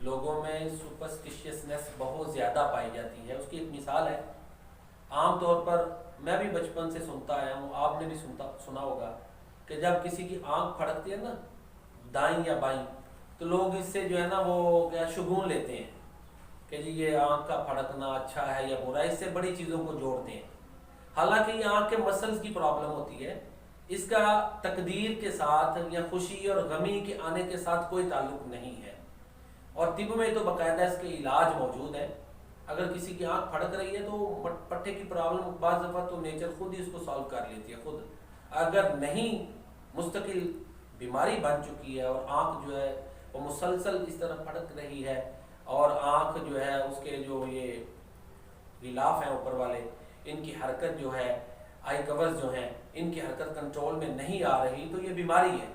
لوگوں میں سپرسٹیشیسنس بہت زیادہ پائی جاتی ہے۔ اس کی ایک مثال ہے، عام طور پر میں بھی بچپن سے سنتا آیا ہوں، آپ نے بھی سنا ہوگا کہ جب کسی کی آنکھ پھڑکتی ہے نا دائیں یا بائیں، تو لوگ اس سے جو ہے نا وہ کیا شگون لیتے ہیں کہ جی یہ آنکھ کا پھڑکنا اچھا ہے یا برا ہے، اس سے بڑی چیزوں کو جوڑتے ہیں۔ حالانکہ یہ آنکھ کے مسلز کی پرابلم ہوتی ہے، اس کا تقدیر کے ساتھ یا خوشی اور غمی کے آنے کے ساتھ کوئی تعلق نہیں ہے، اور طب میں تو باقاعدہ اس کے علاج موجود ہے۔ اگر کسی کی آنکھ پھڑک رہی ہے تو پٹھے کی پرابلم بعض دفعہ تو نیچر خود ہی اس کو سالو کر لیتی ہے خود۔ اگر نہیں مستقل بیماری بن چکی ہے اور آنکھ جو ہے وہ مسلسل اس طرح پھڑک رہی ہے، اور آنکھ جو ہے اس کے جو یہ غلاف ہیں اوپر والے، ان کی حرکت جو ہے، آئی کورز جو ہیں، ان کی حرکت کنٹرول میں نہیں آ رہی، تو یہ بیماری ہے۔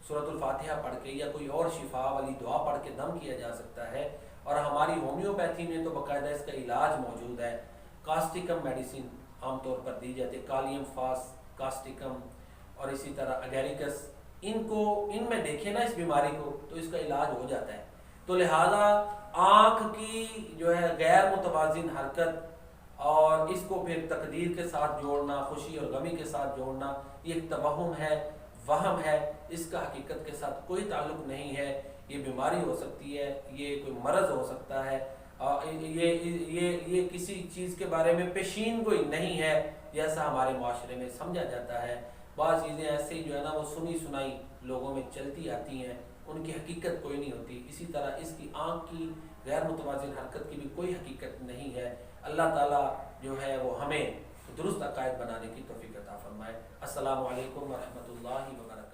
سورۃ الفاتحہ پڑھ کے یا کوئی اور شفا والی دعا پڑھ کے دم کیا جا سکتا ہے، اور ہماری ہومیوپیتھی میں تو باقاعدہ اس کا علاج موجود ہے۔ کاسٹیکم میڈیسن عام طور پر دی جاتی ہے، کالیم فاس، کاسٹیکم، اور اسی طرح اگیریکس، ان میں دیکھیں نا اس بیماری کو تو اس کا علاج ہو جاتا ہے۔ تو لہذا آنکھ کی جو ہے غیر متوازن حرکت اور اس کو پھر تقدیر کے ساتھ جوڑنا، خوشی اور غمی کے ساتھ جوڑنا، یہ ایک توہم ہے، وہم ہے، اس کا حقیقت کے ساتھ کوئی تعلق نہیں ہے۔ یہ بیماری ہو سکتی ہے، یہ کوئی مرض ہو سکتا ہے، یہ کسی چیز کے بارے میں پیشین گوئی نہیں ہے جیسا ہمارے معاشرے میں سمجھا جاتا ہے۔ بعض چیزیں ایسے جو ہے نا وہ سنی سنائی لوگوں میں چلتی آتی ہیں، ان کی حقیقت کوئی نہیں ہوتی۔ اسی طرح اس کی آنکھ کی غیر متوازن حرکت کی بھی کوئی حقیقت نہیں ہے۔ اللہ تعالیٰ جو ہے وہ ہمیں درست عقائد بنانے کی توفیق عطا فرمائے۔ السلام علیکم ورحمۃ اللہ وبرکاتہ۔